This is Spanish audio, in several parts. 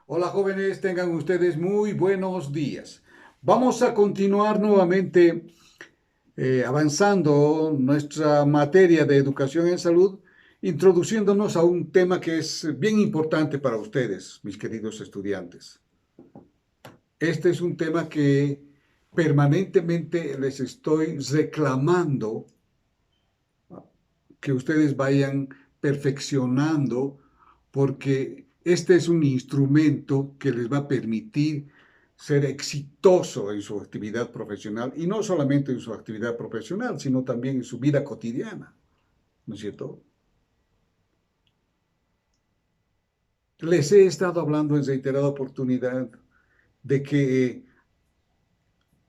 Hola jóvenes, tengan ustedes muy buenos días. Vamos a continuar nuevamente avanzando nuestra materia de educación en salud, introduciéndonos a un tema que es bien importante para ustedes, mis queridos estudiantes. Este es un tema que permanentemente les estoy reclamando que ustedes vayan perfeccionando porque este es un instrumento que les va a permitir ser exitoso en su actividad profesional y no solamente en su actividad profesional, sino también en su vida cotidiana, ¿no es cierto? Les he estado hablando en reiterada oportunidad de que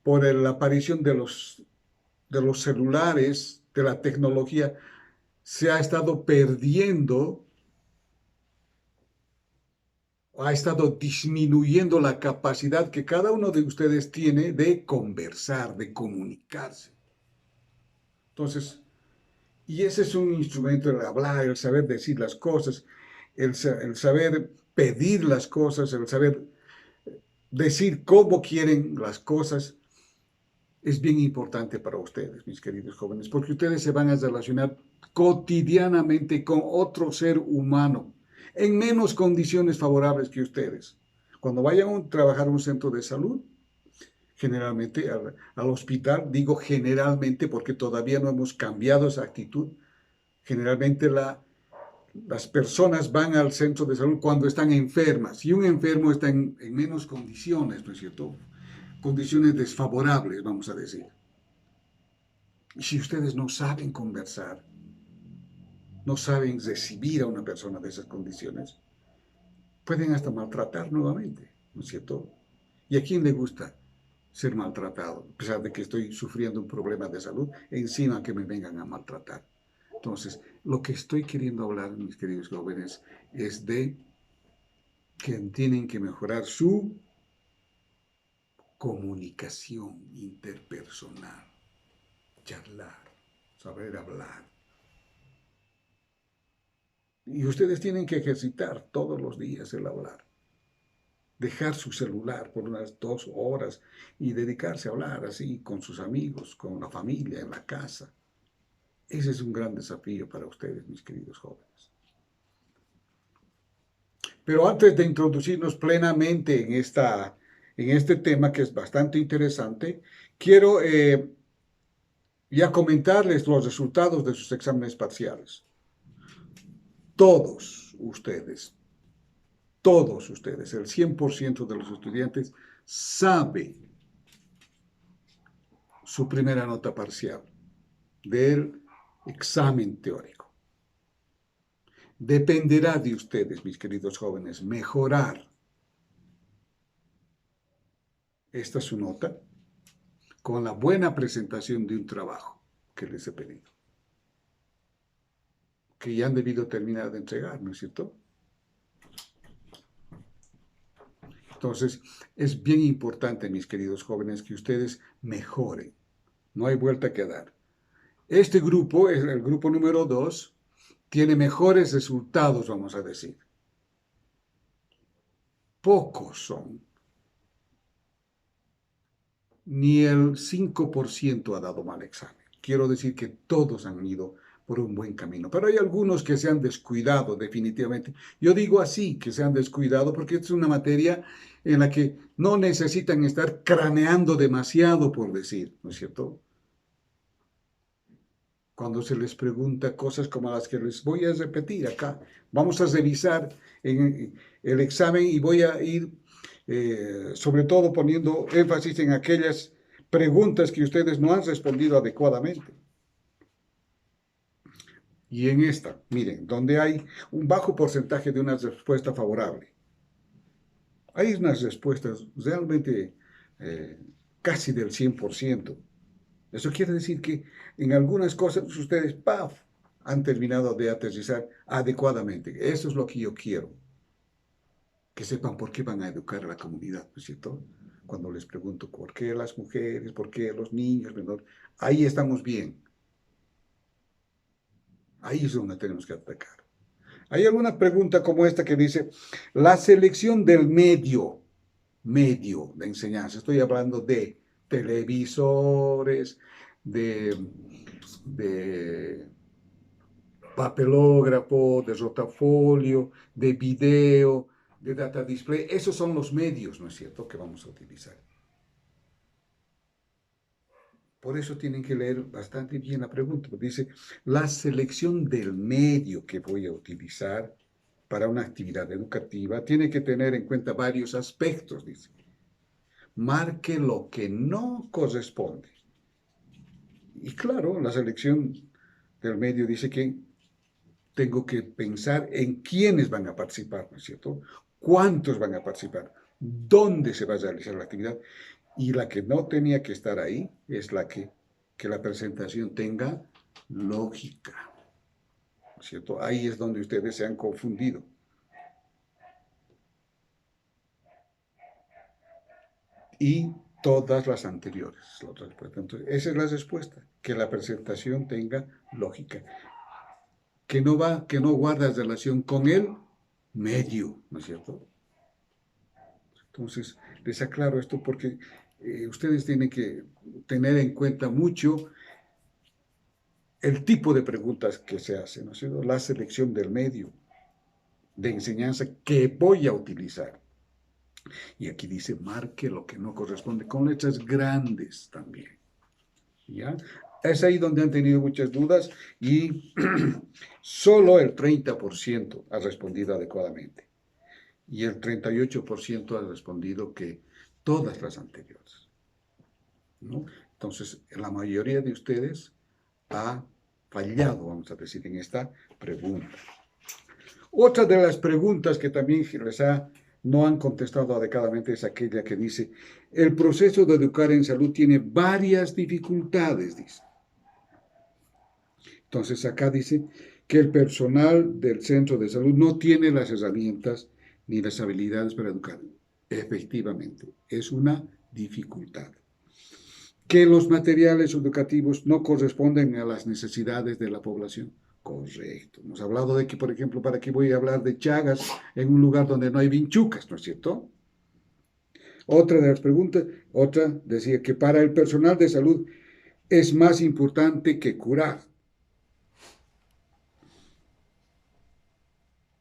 por la aparición de los celulares, de la tecnología, se ha estado perdiendo, ha estado disminuyendo la capacidad que cada uno de ustedes tiene de conversar, de comunicarse. Entonces, y ese es un instrumento, el hablar, el saber decir las cosas, el saber pedir las cosas, el saber decir cómo quieren las cosas, es bien importante para ustedes, mis queridos jóvenes, porque ustedes se van a relacionar cotidianamente con otro ser humano en menos condiciones favorables que ustedes. Cuando vayan a trabajar en un centro de salud, generalmente al hospital, digo generalmente porque todavía no hemos cambiado esa actitud, generalmente las personas van al centro de salud cuando están enfermas y un enfermo está en menos condiciones, ¿no es cierto? Condiciones desfavorables, vamos a decir. Y si ustedes no saben conversar, no saben recibir a una persona de esas condiciones, pueden hasta maltratar nuevamente, ¿no es cierto? ¿Y a quién le gusta ser maltratado? A pesar de que estoy sufriendo un problema de salud, encima que me vengan a maltratar. Entonces, lo que estoy queriendo hablar, mis queridos jóvenes, es de que tienen que mejorar su comunicación interpersonal, charlar, saber hablar. Y ustedes tienen que ejercitar todos los días el hablar. Dejar su celular por unas 2 horas y dedicarse a hablar así con sus amigos, con la familia, en la casa. Ese es un gran desafío para ustedes, mis queridos jóvenes. Pero antes de introducirnos plenamente en este tema que es bastante interesante, quiero ya comentarles los resultados de sus exámenes parciales. Todos ustedes, el 100% de los estudiantes sabe su primera nota parcial del examen teórico. Dependerá de ustedes, mis queridos jóvenes, mejorar esta su nota con la buena presentación de un trabajo que les he pedido, que ya han debido terminar de entregar, ¿no es cierto? Entonces, es bien importante, mis queridos jóvenes, que ustedes mejoren. No hay vuelta que dar. Este grupo, el grupo número 2, tiene mejores resultados, vamos a decir. Pocos son. Ni el 5% ha dado mal examen. Quiero decir que todos han ido por un buen camino, pero hay algunos que se han descuidado definitivamente. Yo digo así, que se han descuidado, porque es una materia en la que no necesitan estar craneando demasiado, por decir, ¿no es cierto? Cuando se les pregunta cosas como las que les voy a repetir acá, vamos a revisar en el examen y voy a ir sobre todo poniendo énfasis en aquellas preguntas que ustedes no han respondido adecuadamente. Y en esta, miren, donde hay un bajo porcentaje de una respuesta favorable. Hay unas respuestas realmente eh, casi del 100%. Eso quiere decir que en algunas cosas ustedes, ¡paf!, han terminado de aterrizar adecuadamente. Eso es lo que yo quiero. Que sepan por qué van a educar a la comunidad, ¿no es cierto? Cuando les pregunto por qué las mujeres, por qué los niños menores, ahí estamos bien. Ahí es donde tenemos que atacar. Hay alguna pregunta como esta que dice, la selección del medio de enseñanza. Estoy hablando de televisores, de papelógrafo, de rotafolio, de video, de data display. Esos son los medios, ¿no es cierto?, que vamos a utilizar. Por eso tienen que leer bastante bien la pregunta. Dice, la selección del medio que voy a utilizar para una actividad educativa tiene que tener en cuenta varios aspectos, dice. Marque lo que no corresponde. Y claro, la selección del medio dice que tengo que pensar en quiénes van a participar, ¿no es cierto? ¿Cuántos van a participar? ¿Dónde se va a realizar la actividad? Y la que no tenía que estar ahí es que la presentación tenga lógica, ¿no es cierto? Ahí es donde ustedes se han confundido. Y todas las anteriores. Entonces, esa es la respuesta, que la presentación tenga lógica, que no guarda relación con el medio, ¿no es cierto? Entonces, les aclaro esto porque ustedes tienen que tener en cuenta mucho el tipo de preguntas que se hacen, ¿no es cierto? La selección del medio de enseñanza que voy a utilizar. Y aquí dice, marque lo que no corresponde, con letras grandes también. ¿Ya? Es ahí donde han tenido muchas dudas y solo el 30% ha respondido adecuadamente. Y el 38% ha respondido que todas las anteriores, ¿no? Entonces, la mayoría de ustedes ha fallado, vamos a decir, en esta pregunta. Otra de las preguntas que también no han contestado adecuadamente es aquella que dice, el proceso de educar en salud tiene varias dificultades, dice. Entonces acá dice que el personal del centro de salud no tiene las herramientas ni las habilidades para educar. Efectivamente, es una dificultad. Que los materiales educativos no corresponden a las necesidades de la población. Correcto. Hemos hablado de que, por ejemplo, ¿para qué voy a hablar de Chagas en un lugar donde no hay vinchucas, no es cierto? Otra de las preguntas, otra decía que para el personal de salud es más importante que curar.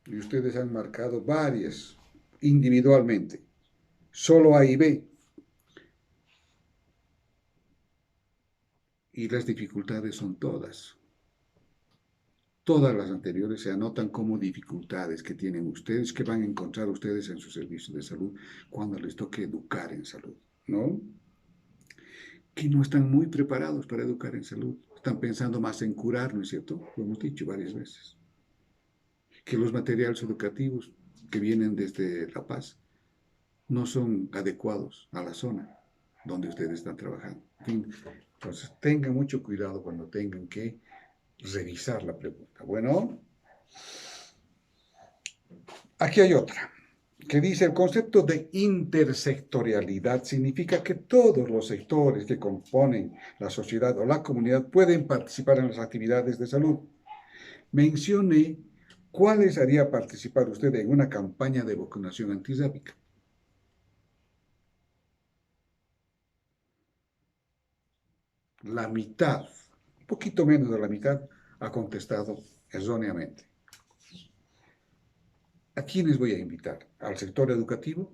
Y ustedes han marcado varias individualmente. Solo A y B. Y las dificultades son todas. Todas las anteriores se anotan como dificultades que tienen ustedes, que van a encontrar ustedes en su servicio de salud cuando les toque educar en salud, ¿no? Que no están muy preparados para educar en salud. Están pensando más en curar, ¿no es cierto? Lo hemos dicho varias veces. Que los materiales educativos que vienen desde La Paz no son adecuados a la zona donde ustedes están trabajando. Entonces, tengan mucho cuidado cuando tengan que revisar la pregunta. Bueno, aquí hay otra, que dice, el concepto de intersectorialidad significa que todos los sectores que componen la sociedad o la comunidad pueden participar en las actividades de salud. Mencione cuáles haría participar usted en una campaña de vacunación antirrábica. La mitad, un poquito menos de la mitad, ha contestado erróneamente. ¿A quiénes voy a invitar? ¿Al sector educativo?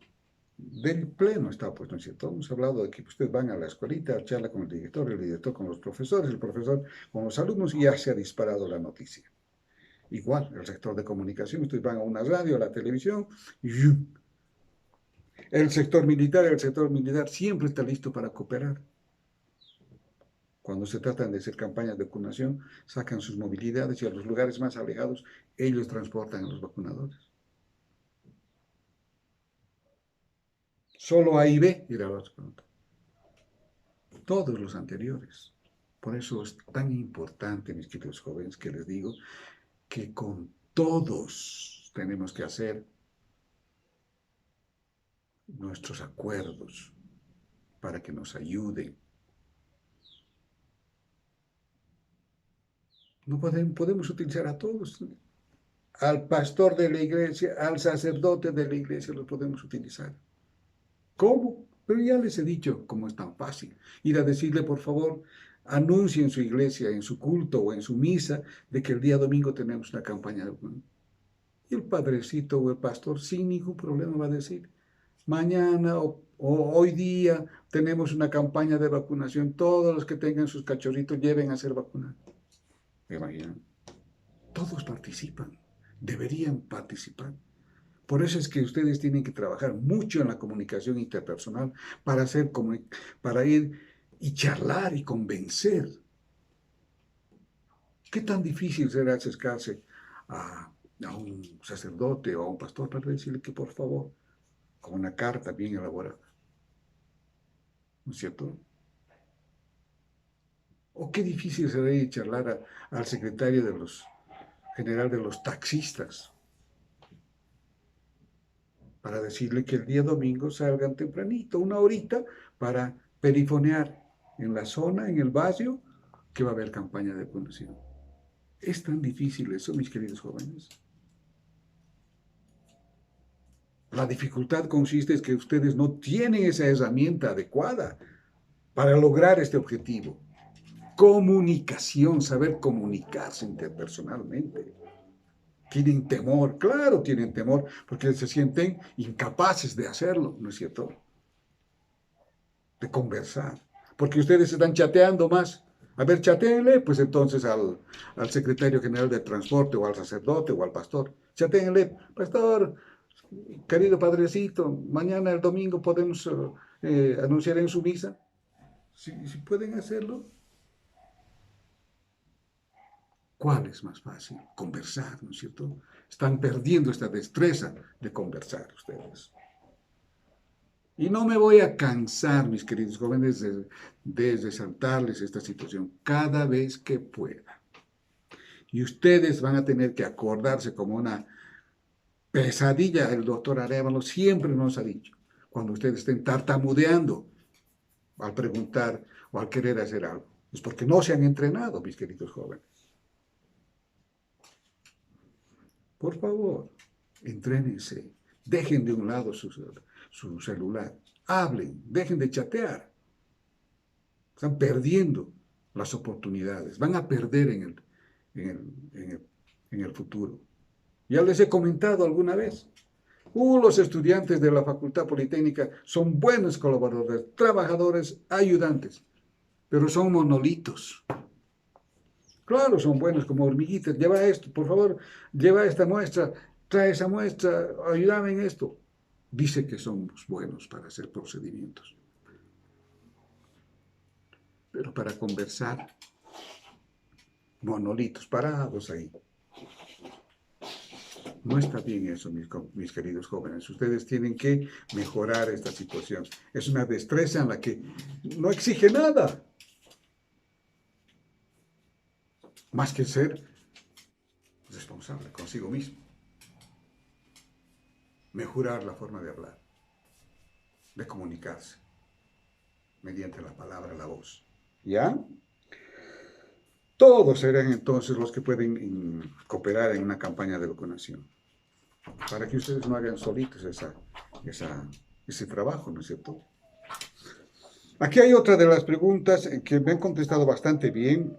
Del pleno está, pues, ¿no es cierto? Hemos hablado de que ustedes van a la escuelita, charla con el director con los profesores, el profesor con los alumnos y ya se ha disparado la noticia. Igual, el sector de comunicación, ustedes van a una radio, a la televisión, y el sector militar siempre está listo para cooperar. Cuando se tratan de hacer campañas de vacunación, sacan sus movilidades y a los lugares más alejados, ellos transportan a los vacunadores. Solo A y B, dirá la otra pregunta. Todos los anteriores. Por eso es tan importante, mis queridos jóvenes, que les digo que con todos tenemos que hacer nuestros acuerdos para que nos ayuden. No podemos utilizar a todos. al pastor de la iglesia, al sacerdote de la iglesia, los podemos utilizar. ¿Cómo? Pero ya les he dicho cómo es tan fácil. Ir a decirle, por favor, anuncie en su iglesia, en su culto o en su misa, de que el día domingo tenemos una campaña de vacunación. Y el padrecito o el pastor sin ningún problema va a decir, mañana o hoy día tenemos una campaña de vacunación, todos los que tengan sus cachorritos lleven a ser vacunados. ¿Me imaginan? Todos participan, deberían participar. Por eso es que ustedes tienen que trabajar mucho en la comunicación interpersonal para ir y charlar y convencer. ¿Qué tan difícil será acercarse a un sacerdote o a un pastor para decirle que por favor, con una carta bien elaborada, ¿no es cierto? ¿O qué difícil será ir a charlar al secretario general de los taxistas para decirle que el día domingo salgan tempranito, una horita, para perifonear en la zona, en el barrio, que va a haber campaña de vacunación? ¿Es tan difícil eso, mis queridos jóvenes? La dificultad consiste en que ustedes no tienen esa herramienta adecuada para lograr este objetivo. Comunicación, saber comunicarse interpersonalmente. Tienen temor, claro, tienen temor, porque se sienten incapaces de hacerlo, ¿no es cierto? De conversar. Porque ustedes están chateando más. A ver, chatéenle, pues entonces al secretario general de transporte, o al sacerdote, o al pastor. Chatéenle, pastor, querido padrecito, mañana el domingo podemos anunciar en su misa. Si pueden hacerlo, ¿cuál es más fácil? Conversar, ¿no es cierto? Están perdiendo esta destreza de conversar ustedes. Y no me voy a cansar, mis queridos jóvenes, de resaltarles esta situación cada vez que pueda. Y ustedes van a tener que acordarse como una pesadilla. El doctor Arévalo siempre nos ha dicho, cuando ustedes estén tartamudeando al preguntar o al querer hacer algo, es porque no se han entrenado, mis queridos jóvenes. Por favor, entrénense, dejen de un lado su celular, hablen, dejen de chatear. Están perdiendo las oportunidades, van a perder en el futuro. Ya les he comentado alguna vez, los estudiantes de la Facultad Politécnica son buenos colaboradores, trabajadores, ayudantes, pero son monolitos. Claro, son buenos como hormiguitas. Lleva esto, por favor, lleva esta muestra, trae esa muestra, ayúdame en esto. Dice que somos buenos para hacer procedimientos. Pero para conversar, monolitos parados ahí. No está bien eso, mis queridos jóvenes. Ustedes tienen que mejorar esta situación. Es una destreza en la que no exige nada, más que ser responsable consigo mismo. Mejorar la forma de hablar, de comunicarse, mediante la palabra, la voz. ¿Ya? Todos serán entonces los que pueden cooperar en una campaña de vacunación, para que ustedes no hagan solitos ese trabajo, ¿no es cierto? Aquí hay otra de las preguntas que me han contestado bastante bien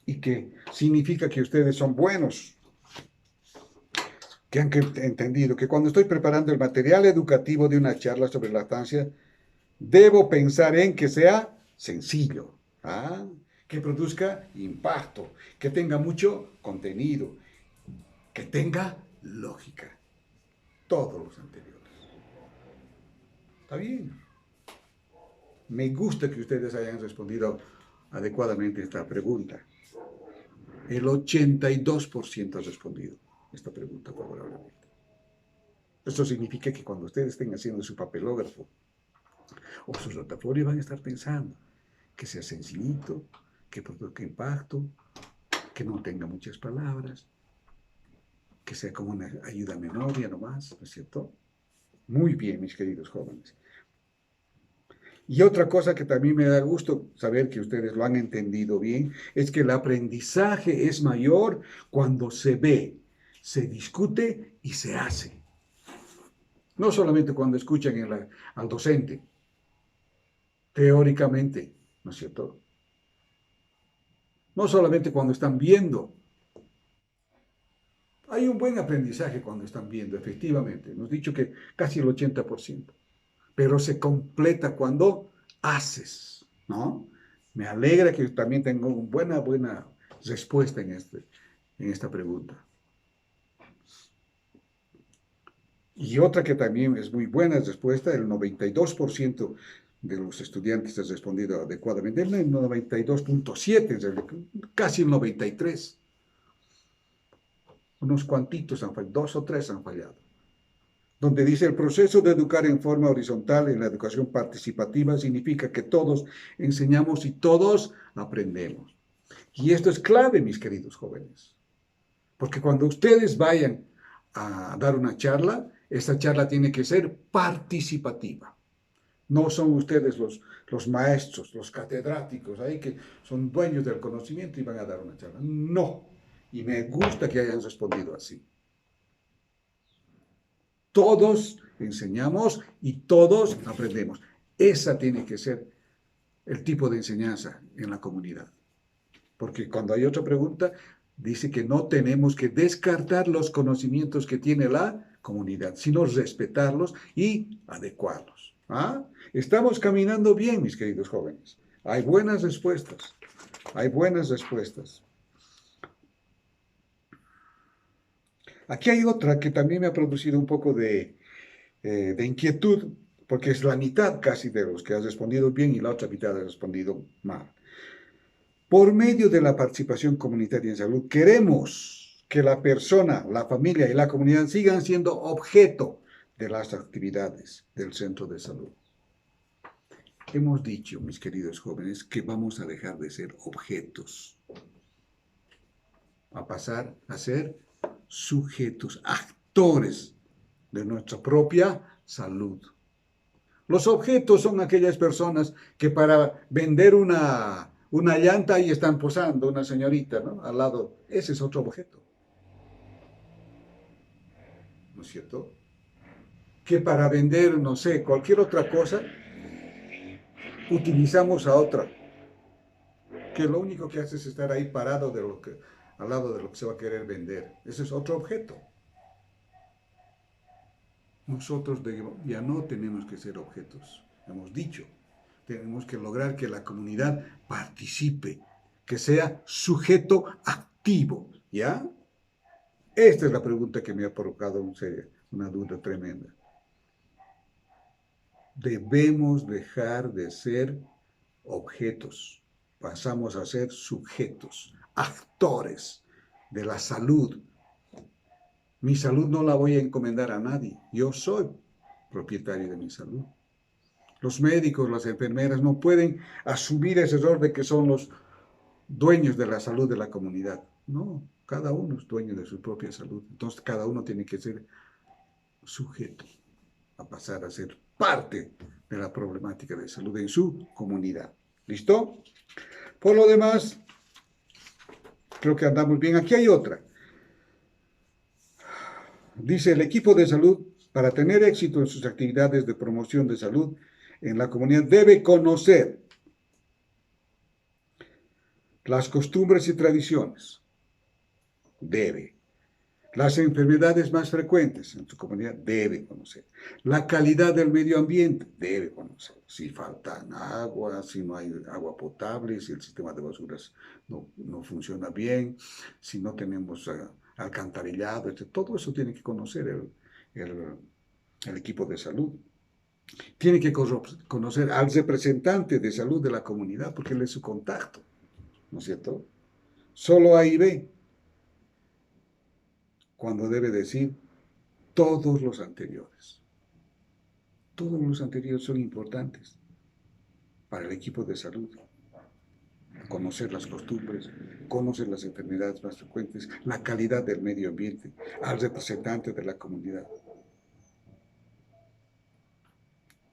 y que significa que ustedes son buenos, que han entendido que cuando estoy preparando el material educativo de una charla sobre lactancia, debo pensar en que sea sencillo, que produzca impacto, que tenga mucho contenido, que tenga lógica. Todos los anteriores. ¿Está bien? Me gusta que ustedes hayan respondido adecuadamente esta pregunta. El 82% ha respondido esta pregunta favorablemente. Esto significa que cuando ustedes estén haciendo su papelógrafo o su rotafolio van a estar pensando que sea sencillito, que produzca impacto, que no tenga muchas palabras, que sea como una ayuda a memoria nomás, ¿no es cierto? Muy bien, mis queridos jóvenes. Y otra cosa que también me da gusto saber que ustedes lo han entendido bien, es que el aprendizaje es mayor cuando se ve, se discute y se hace. No solamente cuando escuchan al docente, teóricamente, ¿no es cierto? No solamente cuando están viendo. Hay un buen aprendizaje cuando están viendo, efectivamente. Hemos dicho que casi el 80%. Pero se completa cuando haces, ¿no? Me alegra que también tengo una buena respuesta en esta pregunta. Y otra que también es muy buena respuesta, el 92% de los estudiantes ha respondido adecuadamente, el 92.7, casi el 93. Unos cuantitos han fallado, 2 o 3 han fallado. Donde dice el proceso de educar en forma horizontal en la educación participativa significa que todos enseñamos y todos aprendemos. Y esto es clave, mis queridos jóvenes, porque cuando ustedes vayan a dar una charla, esta charla tiene que ser participativa. No son ustedes los maestros, los catedráticos, ahí que son dueños del conocimiento y van a dar una charla. No. Y me gusta que hayan respondido así. Todos enseñamos y todos aprendemos. Esa tiene que ser el tipo de enseñanza en la comunidad. Porque cuando hay otra pregunta, dice que no tenemos que descartar los conocimientos que tiene la comunidad, sino respetarlos y adecuarlos. ¿Ah? Estamos caminando bien, mis queridos jóvenes. Hay buenas respuestas. Hay buenas respuestas. Aquí hay otra que también me ha producido un poco de inquietud, porque es la mitad casi de los que has respondido bien y la otra mitad ha respondido mal. Por medio de la participación comunitaria en salud, queremos que la persona, la familia y la comunidad sigan siendo objeto de las actividades del centro de salud. Hemos dicho, mis queridos jóvenes, que vamos a dejar de ser objetos, a pasar a ser sujetos, actores de nuestra propia salud. Los objetos son aquellas personas que para vender una llanta ahí están posando, una señorita, ¿no? Al lado. Ese es otro objeto. ¿No es cierto? Que para vender, no sé, cualquier otra cosa, utilizamos a otra. Que lo único que hace es estar ahí parado al lado de lo que se va a querer vender. Ese es otro objeto. Nosotros ya no tenemos que ser objetos. Hemos dicho. Tenemos que lograr que la comunidad participe, que sea sujeto activo, ¿ya? Esta es la pregunta que me ha provocado una duda tremenda. Debemos dejar de ser objetos, pasamos a ser sujetos, actores de la salud. Mi salud no la voy a encomendar a nadie, yo soy propietario de mi salud. Los médicos, las enfermeras no pueden asumir ese error de que son los dueños de la salud de la comunidad. No, cada uno es dueño de su propia salud. Entonces, cada uno tiene que ser sujeto a pasar a ser parte de la problemática de salud en su comunidad. ¿Listo? Por lo demás, creo que andamos bien. Aquí hay otra. Dice, el equipo de salud, para tener éxito en sus actividades de promoción de salud en la comunidad, debe conocer las costumbres y tradiciones. Debe. Las enfermedades más frecuentes en tu comunidad debe conocer. La calidad del medio ambiente debe conocer. Si faltan agua, si no hay agua potable, si el sistema de basuras no funciona bien, si no tenemos alcantarillado, todo eso tiene que conocer el equipo de salud. Tiene que conocer al representante de salud de la comunidad porque él es su contacto, ¿no es cierto? Solo ahí ve cuando debe decir todos los anteriores. Todos los anteriores son importantes para el equipo de salud. Conocer las costumbres, conocer las enfermedades más frecuentes, la calidad del medio ambiente, al representante de la comunidad.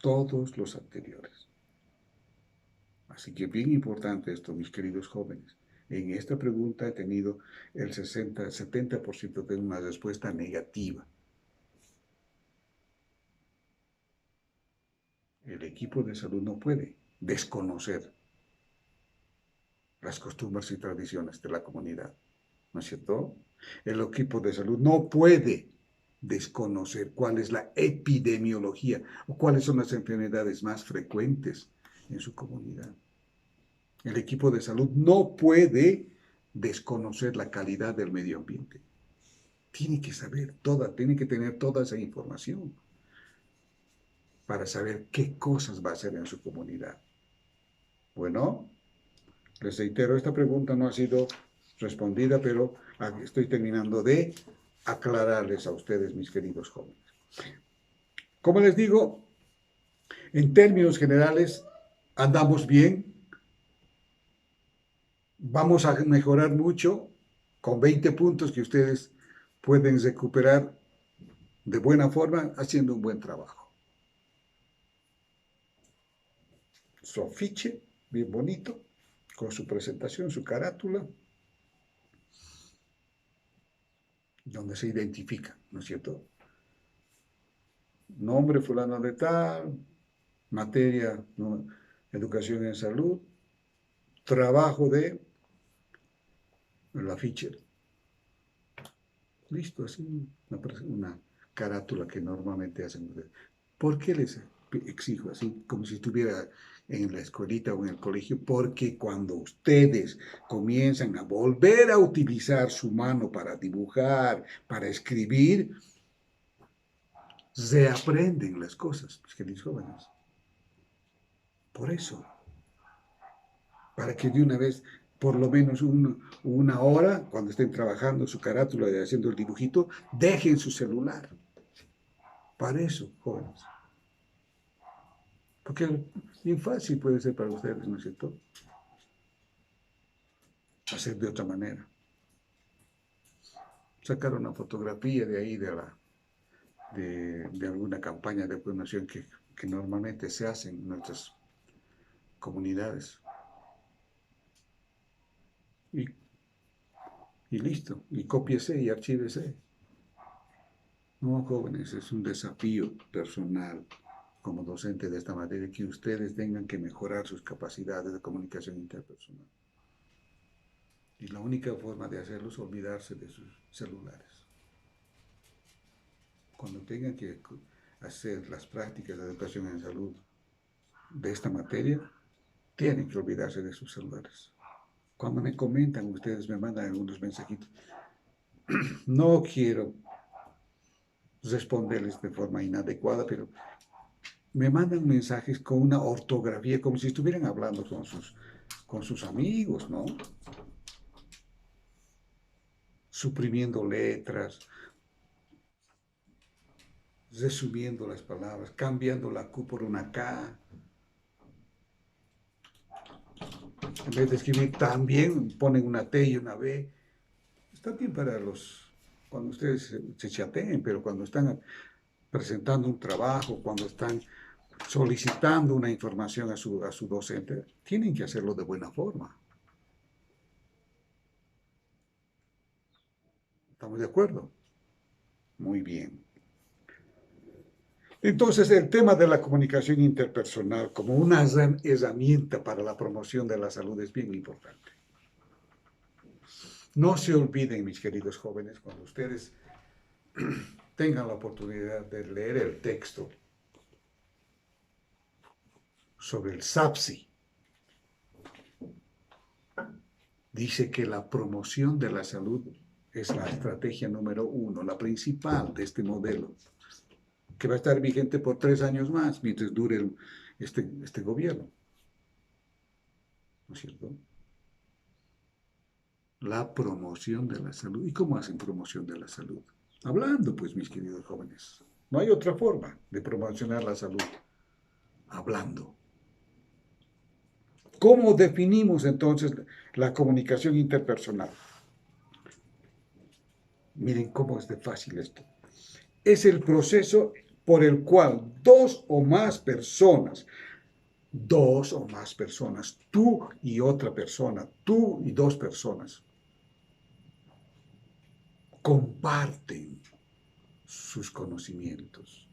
Todos los anteriores. Así que bien importante esto, mis queridos jóvenes. En esta pregunta he tenido el 70% de una respuesta negativa. El equipo de salud no puede desconocer las costumbres y tradiciones de la comunidad, ¿no es cierto? El equipo de salud no puede desconocer cuál es la epidemiología o cuáles son las enfermedades más frecuentes en su comunidad. El equipo de salud no puede desconocer la calidad del medio ambiente. Tiene que saber tiene que tener toda esa información para saber qué cosas va a hacer en su comunidad. Bueno, les reitero, esta pregunta no ha sido respondida, pero estoy terminando de aclararles a ustedes, mis queridos jóvenes. Como les digo, en términos generales, andamos bien. Vamos a mejorar mucho con 20 puntos que ustedes pueden recuperar de buena forma haciendo un buen trabajo. Su afiche, bien bonito, con su presentación, su carátula, donde se identifica, ¿no es cierto? Nombre fulano de tal, materia, ¿no? Educación en salud, trabajo de el afiche. Listo, así una carátula que normalmente hacen ustedes. ¿Por qué les exijo así, como si estuviera en la escuelita o en el colegio? Porque cuando ustedes comienzan a volver a utilizar su mano para dibujar, para escribir, reaprenden las cosas, mis queridos jóvenes. Por eso, para que de una vez, por lo menos una hora, cuando estén trabajando su carátula y haciendo el dibujito, dejen su celular. Para eso, jóvenes. Porque bien fácil puede ser para ustedes, ¿no es cierto? Hacer de otra manera. Sacar una fotografía de ahí, de alguna campaña de promoción que normalmente se hace en nuestras comunidades. Y listo, y cópiese y archívese. No, jóvenes, es un desafío personal como docente de esta materia que ustedes tengan que mejorar sus capacidades de comunicación interpersonal. Y la única forma de hacerlo es olvidarse de sus celulares. Cuando tengan que hacer las prácticas de educación en salud de esta materia, tienen que olvidarse de sus celulares. Cuando me comentan, ustedes me mandan algunos mensajitos. No quiero responderles de forma inadecuada, pero me mandan mensajes con una ortografía, como si estuvieran hablando con sus amigos, ¿no? Suprimiendo letras, resumiendo las palabras, cambiando la Q por una K. En vez de escribir también, ponen una T y una B. Está bien para cuando ustedes se chateen, pero cuando están presentando un trabajo, cuando están solicitando una información a su docente, tienen que hacerlo de buena forma. ¿Estamos de acuerdo? Muy bien. Entonces, el tema de la comunicación interpersonal como una herramienta para la promoción de la salud es bien importante. No se olviden, mis queridos jóvenes, cuando ustedes tengan la oportunidad de leer el texto sobre el SAPSI, dice que la promoción de la salud es la estrategia número 1, la principal de este modelo, que va a estar vigente por 3 años más, mientras dure este gobierno. ¿No es cierto? La promoción de la salud. ¿Y cómo hacen promoción de la salud? Hablando, pues, mis queridos jóvenes. No hay otra forma de promocionar la salud. Hablando. ¿Cómo definimos entonces la comunicación interpersonal? Miren cómo es de fácil esto. Es el proceso por el cual dos o más personas dos o más personas, tú y otra persona, tú y dos personas, comparten sus conocimientos,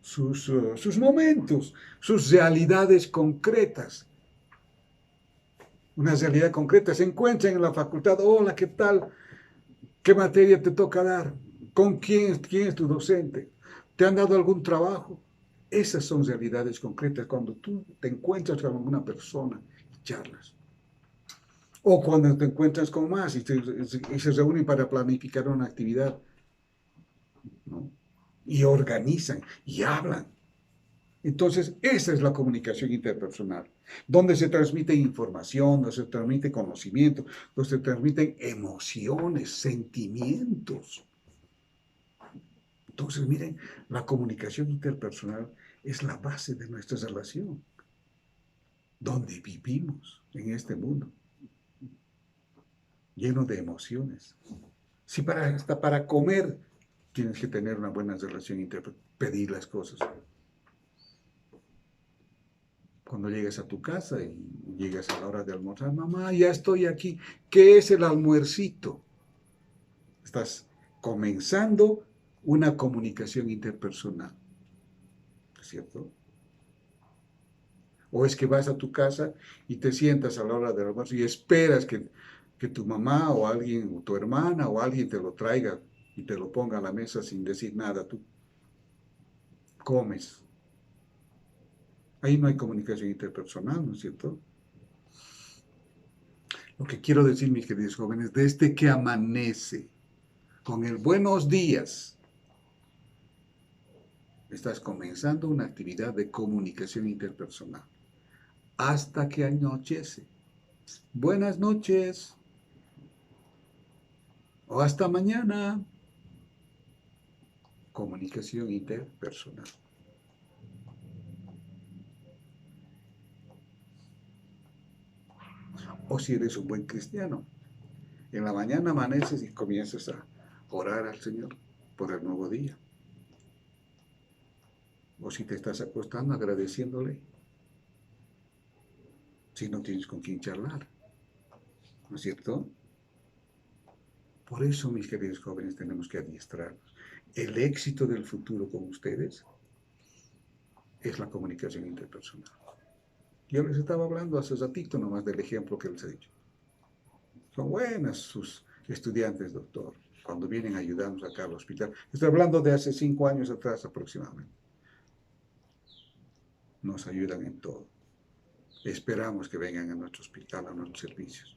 sus momentos, sus realidades concretas. Una realidad concreta, se encuentran en la facultad, hola, ¿qué tal? ¿Qué materia te toca dar? ¿Con quién es tu docente? ¿Te han dado algún trabajo? Esas son realidades concretas cuando tú te encuentras con una persona y charlas. O cuando te encuentras con más y se reúnen para planificar una actividad, ¿no? Y organizan y hablan. Entonces, esa es la comunicación interpersonal, donde se transmite información, donde se transmite conocimiento, donde se transmiten emociones, sentimientos. Entonces, miren, la comunicación interpersonal es la base de nuestra relación, donde vivimos en este mundo, lleno de emociones. Si hasta para comer tienes que tener una buena relación interpersonal, pedir las cosas. Cuando llegas a tu casa y llegas a la hora de almorzar, mamá, ya estoy aquí. ¿Qué es el almuercito? Estás comenzando una comunicación interpersonal, ¿cierto? O es que vas a tu casa y te sientas a la hora del almuerzo y esperas que tu mamá o alguien, o tu hermana o alguien te lo traiga y te lo ponga a la mesa sin decir nada. Tú comes. Ahí no hay comunicación interpersonal, ¿no es cierto? Lo que quiero decir, mis queridos jóvenes, desde que amanece, con el buenos días, estás comenzando una actividad de comunicación interpersonal. Hasta que anochece. Buenas noches. O hasta mañana. Comunicación interpersonal. O si eres un buen cristiano, en la mañana amaneces y comienzas a orar al Señor por el nuevo día. O si te estás acostando agradeciéndole, si no tienes con quién charlar, ¿no es cierto? Por eso, mis queridos jóvenes, tenemos que adiestrarnos. El éxito del futuro con ustedes es la comunicación interpersonal. Yo les estaba hablando hace ratito nomás del ejemplo que les he dicho. Son buenas sus estudiantes, doctor, cuando vienen a ayudarnos acá al hospital. Estoy hablando de hace 5 años atrás aproximadamente. Nos ayudan en todo. Esperamos que vengan a nuestro hospital, a nuestros servicios.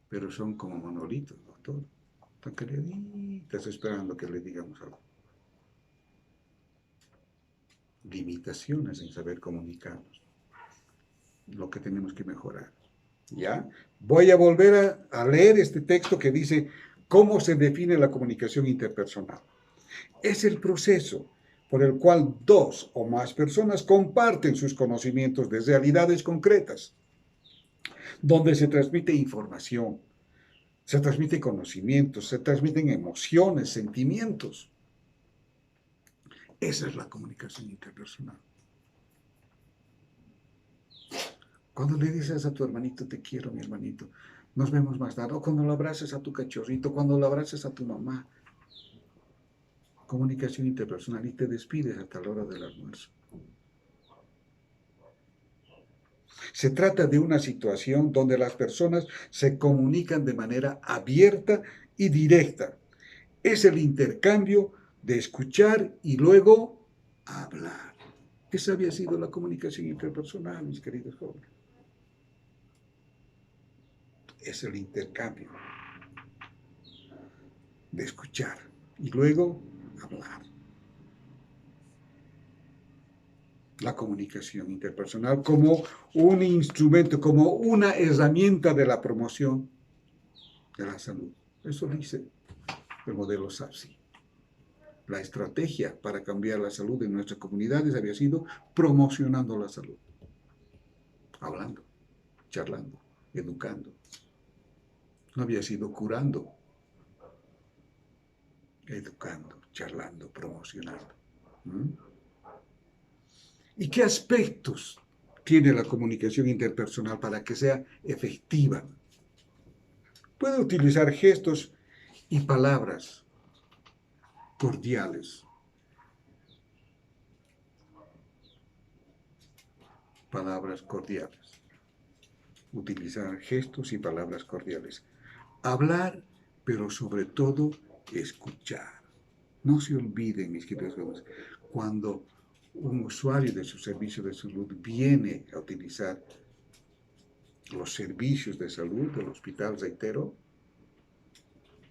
Pero son como monolitos, doctor. Están calladitas esperando que le digamos algo. Limitaciones en saber comunicarnos. Lo que tenemos que mejorar. ¿Ya? Voy a volver a leer este texto que dice cómo se define la comunicación interpersonal. Es el proceso por el cual dos o más personas comparten sus conocimientos de realidades concretas, donde se transmite información, se transmite conocimientos, se transmiten emociones, sentimientos. Esa es la comunicación interpersonal. Cuando le dices a tu hermanito, te quiero, mi hermanito, nos vemos más tarde, o cuando lo abraces a tu cachorrito, cuando lo abraces a tu mamá, comunicación interpersonal y te despides hasta la hora del almuerzo. Se trata de una situación donde las personas se comunican de manera abierta y directa. Es el intercambio de escuchar y luego hablar. Esa había sido la comunicación interpersonal, mis queridos jóvenes. Es el intercambio de escuchar y luego hablar. La comunicación interpersonal como un instrumento, como una herramienta de la promoción de la salud. Eso dice el modelo SAPSI. La estrategia para cambiar la salud en nuestras comunidades había sido promocionando la salud, hablando, charlando, educando. No había sido curando, educando, charlando, promocionando. ¿Mm? ¿Y qué aspectos tiene la comunicación interpersonal para que sea efectiva? Puede utilizar gestos y palabras cordiales. Palabras cordiales. Utilizar gestos y palabras cordiales. Hablar, pero sobre todo escuchar. No se olviden, mis queridos jóvenes, cuando un usuario de su servicio de salud viene a utilizar los servicios de salud del hospital, reitero,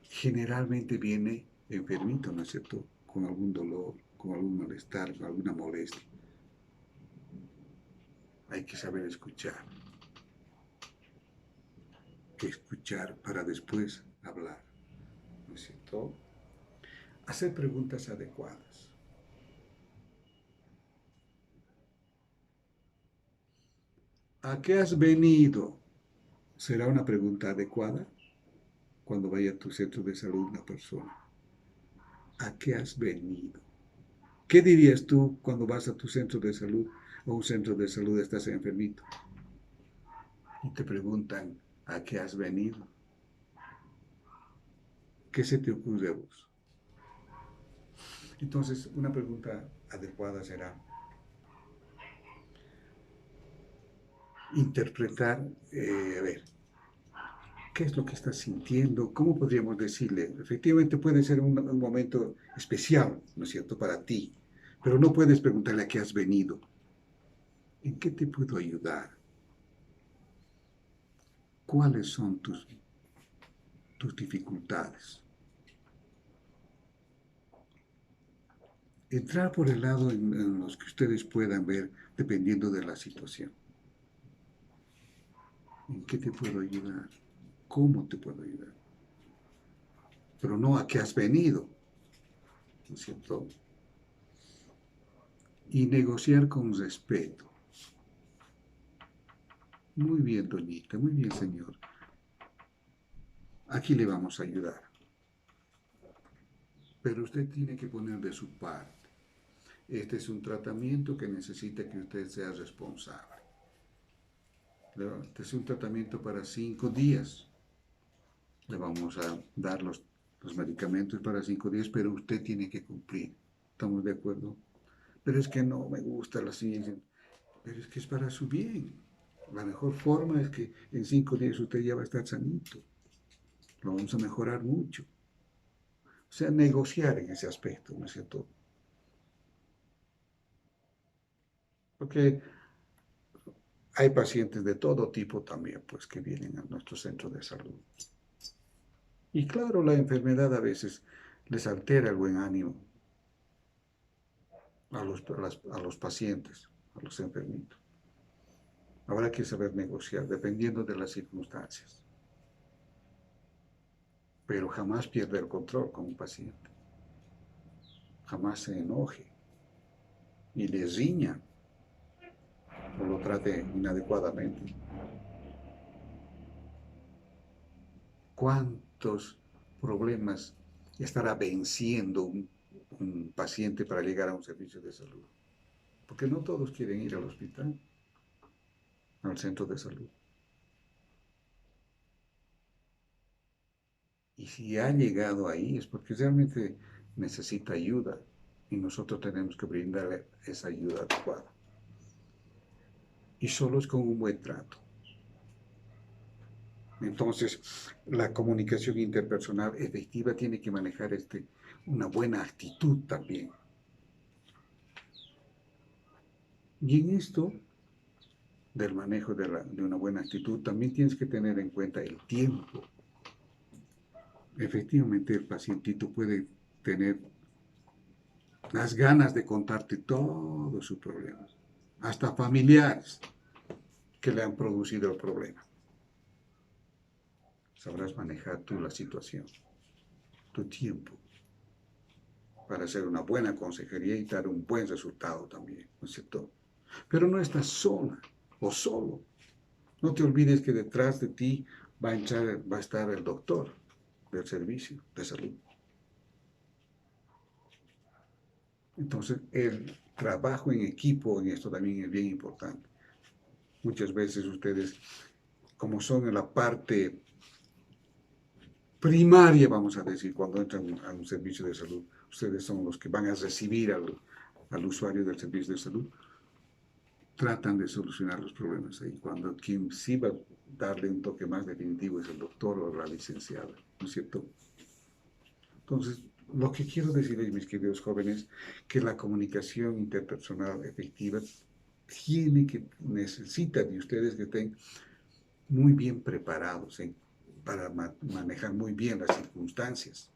generalmente viene enfermito, ¿no es cierto? Con algún dolor, con algún malestar, con alguna molestia. Hay que saber escuchar. Escuchar para después hablar, ¿no es cierto? Hacer preguntas adecuadas. ¿A qué has venido? ¿Será una pregunta adecuada cuando vaya a tu centro de salud una persona? ¿A qué has venido? ¿Qué dirías tú cuando vas a tu centro de salud o un centro de salud estás enfermito? Y te preguntan, ¿a qué has venido? ¿Qué se te ocurre a vos? Entonces, una pregunta adecuada será interpretar, a ver, ¿qué es lo que estás sintiendo? ¿Cómo podríamos decirle? Efectivamente puede ser un momento especial, ¿no es cierto?, para ti, pero no puedes preguntarle a qué has venido. ¿En qué te puedo ayudar? ¿Cuáles son tus dificultades? Entrar por el lado en los que ustedes puedan ver dependiendo de la situación. ¿En qué te puedo ayudar? ¿Cómo te puedo ayudar? Pero no a qué has venido, ¿no es cierto? Y negociar con respeto. Muy bien, doñita, muy bien, señor. Aquí le vamos a ayudar. Pero usted tiene que poner de su parte. Este es un tratamiento que necesita que usted sea responsable. Este es un tratamiento para 5 días. Le vamos a dar los medicamentos para 5 días, pero usted tiene que cumplir. ¿Estamos de acuerdo? Pero es que no me gusta la ciencia. Pero es que es para su bien. La mejor forma es que en 5 días usted ya va a estar sanito. Lo vamos a mejorar mucho. O sea, negociar en ese aspecto, ¿no es cierto? Porque hay pacientes de todo tipo también, pues, que vienen a nuestro centro de salud. Y claro, la enfermedad a veces les altera el buen ánimo a los pacientes, a los enfermitos. Habrá que saber negociar dependiendo de las circunstancias. Pero jamás pierda el control con un paciente. Jamás se enoje y le riña o lo trate inadecuadamente. ¿Cuántos problemas estará venciendo un paciente para llegar a un servicio de salud? Porque no todos quieren ir al hospital, al centro de salud. Y si ha llegado ahí es porque realmente necesita ayuda y nosotros tenemos que brindarle esa ayuda adecuada. Y solo es con un buen trato. Entonces, la comunicación interpersonal efectiva tiene que manejar una buena actitud también. Y en esto del manejo de una buena actitud, también tienes que tener en cuenta el tiempo. Efectivamente, el pacientito puede tener las ganas de contarte todos sus problemas, hasta familiares que le han producido el problema. Sabrás manejar tú la situación, tu tiempo, para hacer una buena consejería y dar un buen resultado también, ¿no es cierto? Pero no estás sola o solo. No te olvides que detrás de ti va a estar el doctor del servicio de salud. Entonces, el trabajo en equipo en esto también es bien importante. Muchas veces ustedes, como son en la parte primaria, vamos a decir, cuando entran a un servicio de salud, ustedes son los que van a recibir al usuario del servicio de salud, tratan de solucionar los problemas ahí. Cuando quien sí va a darle un toque más definitivo es el doctor o la licenciada, ¿no es cierto? Entonces, lo que quiero decirles, mis queridos jóvenes, que la comunicación interpersonal efectiva necesita de ustedes que estén muy bien preparados para manejar muy bien las circunstancias.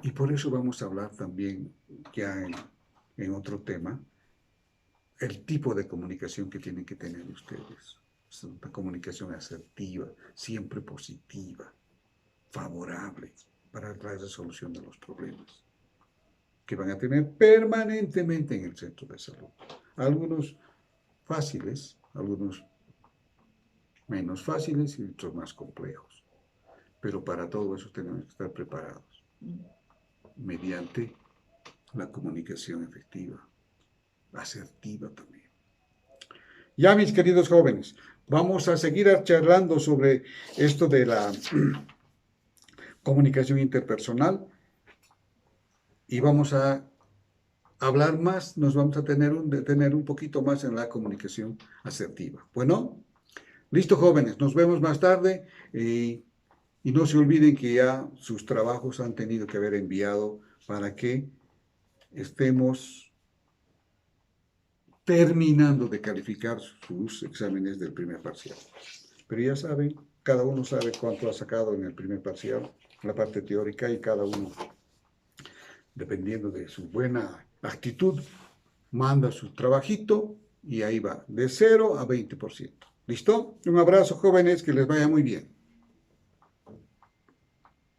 Y por eso vamos a hablar también, ya en otro tema, el tipo de comunicación que tienen que tener ustedes. Es una comunicación asertiva, siempre positiva, favorable para la resolución de los problemas que van a tener permanentemente en el centro de salud. Algunos fáciles, algunos menos fáciles y otros más complejos. Pero para todo eso tenemos que estar preparados mediante la comunicación efectiva, asertiva también. Ya, mis queridos jóvenes, vamos a seguir charlando sobre esto de la comunicación interpersonal y vamos a hablar más, nos vamos a detener un poquito más en la comunicación asertiva. Bueno, listo, jóvenes, nos vemos más tarde y no se olviden que ya sus trabajos han tenido que haber enviado para que estemos terminando de calificar sus exámenes del primer parcial. Pero ya saben, cada uno sabe cuánto ha sacado en el primer parcial, la parte teórica, y cada uno, dependiendo de su buena actitud, manda su trabajito y ahí va, de 0 a 20%. ¿Listo? Un abrazo, jóvenes, que les vaya muy bien.